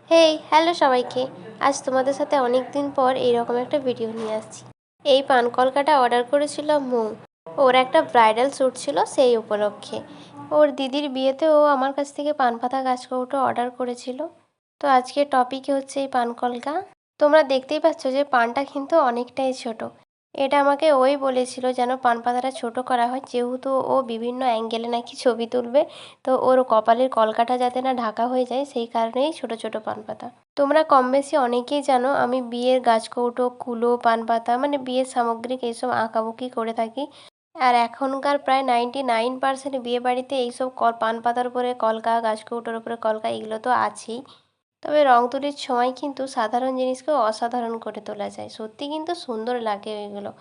Hello সবাইকে। আজ তোমাদের সাথে অনেক দিন পর এইরকম একটা ভিডিও নিয়ে আসছি। এই পান কলকাটা অর্ডার করেছিল মৌ। ওর একটা ব্রাইডাল শ্যুট ছিল সেই উপলক্ষে। ওর দিদির বিয়েতে ও আমার কাছ থেকে পান পাতা গাছকৌটো অর্ডার করেছিল। তো আজকের টপিকে হচ্ছে এই পান কলকা। তোমরা দেখতেই পাচ্ছ যে পানটা কিন্তু অনেকটাই ছোট। এটা আমাকে ওই বলেছিল যেন পান পাতাটা ছোট করা হয়, যেহেতু ও বিভিন্ন অ্যাঙ্গেলে নাকি ছবি তুলবে। তো ওর কপালের কলকাটা যাতে না ঢাকা হয়ে যায় সেই কারণেই ছোট ছোট পান পাতা। তোমরা কম বেশি অনেকেই জানো আমি বিয়ের গাছকৌটো, কুলো, পান পাতা মানে বিয়ের সামগ্রিক এইসব আঁকাবুকি করে থাকি। আর এখনকার প্রায় 99% বিয়ে বাড়িতে এইসব পান পাতার উপরে কলকা, গাছকৌটোর উপরে কলকা এগুলো তো আছেই। তবে রং তুলির সময় কিন্তু সাধারণ জিনিসকেও অসাধারণ করে তোলা যায়। সত্যি কিন্তু সুন্দর লাগে ওইগুলো।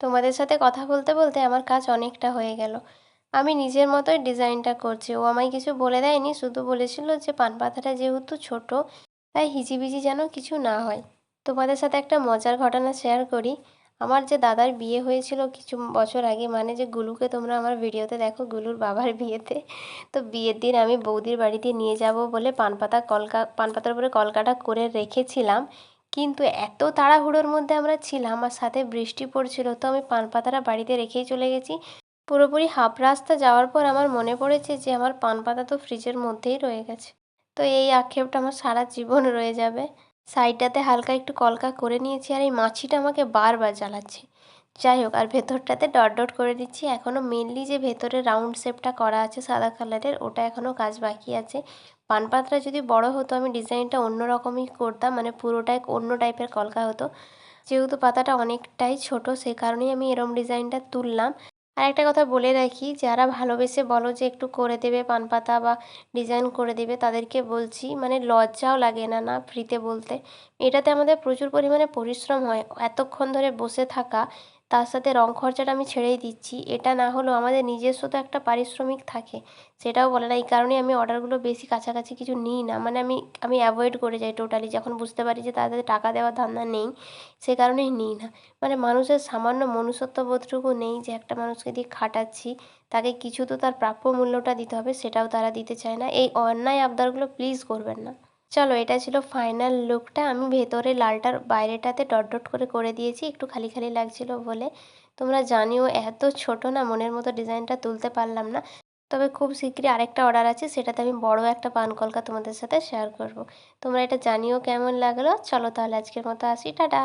তোমাদের সাথে কথা বলতে বলতে আমার কাজ অনেকটা হয়ে গেল। আমি নিজের মতোই ডিজাইনটা করছি। ও আমায় কিছু বলে দেয়নি, শুধু বলেছিল যে পান পাতাটা যেহেতু ছোট তাই হিজিবিজি যেন কিছু না হয়। তোমাদের সাথে একটা মজার ঘটনা শেয়ার করি। আমার যে দাদার বিয়ে হয়েছিল কিছু বছর আগে, মানে যে গুলুকে তোমরা আমার ভিডিওতে দেখো, গুলুর বাবার বিয়েতে। তো বিয়ের দিন আমি বৌদির বাড়িতে নিয়ে যাব বলে পান পাতার উপরে কলকাটা করে রেখেছিলাম। কিন্তু এত তাড়াহুড়োর মধ্যে আমরা ছিলাম আর সাথে বৃষ্টি পড়ছিল, তো আমি পান পাতাটা বাড়িতে রেখেই চলে গেছি। পুরোপুরি হাফ রাস্তা যাওয়ার পর আমার মনে পড়েছে যে আমার পান পাতা তো ফ্রিজের মধ্যেই রয়ে গেছে। তো এই আক্ষেপটা আমার সারা জীবন রয়ে যাবে। সাইডটাতে হালকা একটু কলকা করে নিয়েছি আর এই মাছিটা আমাকে বারবার জ্বালাচ্ছে। যাই হোক, আর ভেতরটাতে ডট ডট করে দিচ্ছি। এখনও মেনলি যে ভেতরে রাউন্ড শেপটা করা আছে সাদা কালারের, ওটা এখনও কাজ বাকি আছে। পান পাতাটা যদি বড় হতো আমি ডিজাইনটা অন্য রকমই করতাম, মানে পুরোটাই অন্য টাইপের কলকা হতো। যেহেতু পাতাটা অনেকটাই ছোট সেই কারণেই আমি এরম ডিজাইনটা তুললাম। আর একটা কথা বলে রাখি, যারা ভালোবেসে বলো যে একটু করে দেবে পান পাতা বা ডিজাইন করে দেবে, তাদেরকে বলছি মানে লজ্জাও লাগে না না ফ্রিতে বলতে। এটাতে আমাদের প্রচুর পরিমাণে পরিশ্রম হয়, এতক্ষণ ধরে বসে থাকা, তার সাথে রং খরচাটা আমি ছেড়েই দিচ্ছি। এটা না হলেও আমাদের নিজস্ব তো একটা পারিশ্রমিক থাকে, সেটাও বলে না। এই কারণেই আমি অর্ডারগুলো বেশি কাছাকাছি কিছু নিই না, মানে আমি অ্যাভয়েড করে যাই টোটালি। যখন বুঝতে পারি যে তাদের টাকা দেওয়ার ধান্দা নেই সে কারণেই নিই না। মানে মানুষের সামান্য মনুষ্যত্ববোধটুকু নেই যে একটা মানুষকে দিয়ে খাটাচ্ছি, তাকে কিছু তো তার প্রাপ্য মূল্যটা দিতে হবে, সেটাও তারা দিতে চায় না। এই অন্যায় আবদারগুলো প্লিজ করবেন না। চলো, এটা ছিল ফাইনাল লুকটা। আমি ভেতরে লালটার বাইরেটাতে ডট ডট করে করে দিয়েছি, একটু খালি খালি লাগছিল বলে। তোমরা জানিও এত ছোট না মনের মতো ডিজাইনটা তুলতে পারলাম না। তবে খুব শীঘ্রই আরেকটা অর্ডার আছে, সেটাতে আমি বড় একটা পান কলকা তোমাদের সাথে শেয়ার করব। তোমরা এটা জানিও কেমন লাগলো। চলো তাহলে আজকের মতো আসি, টাটা।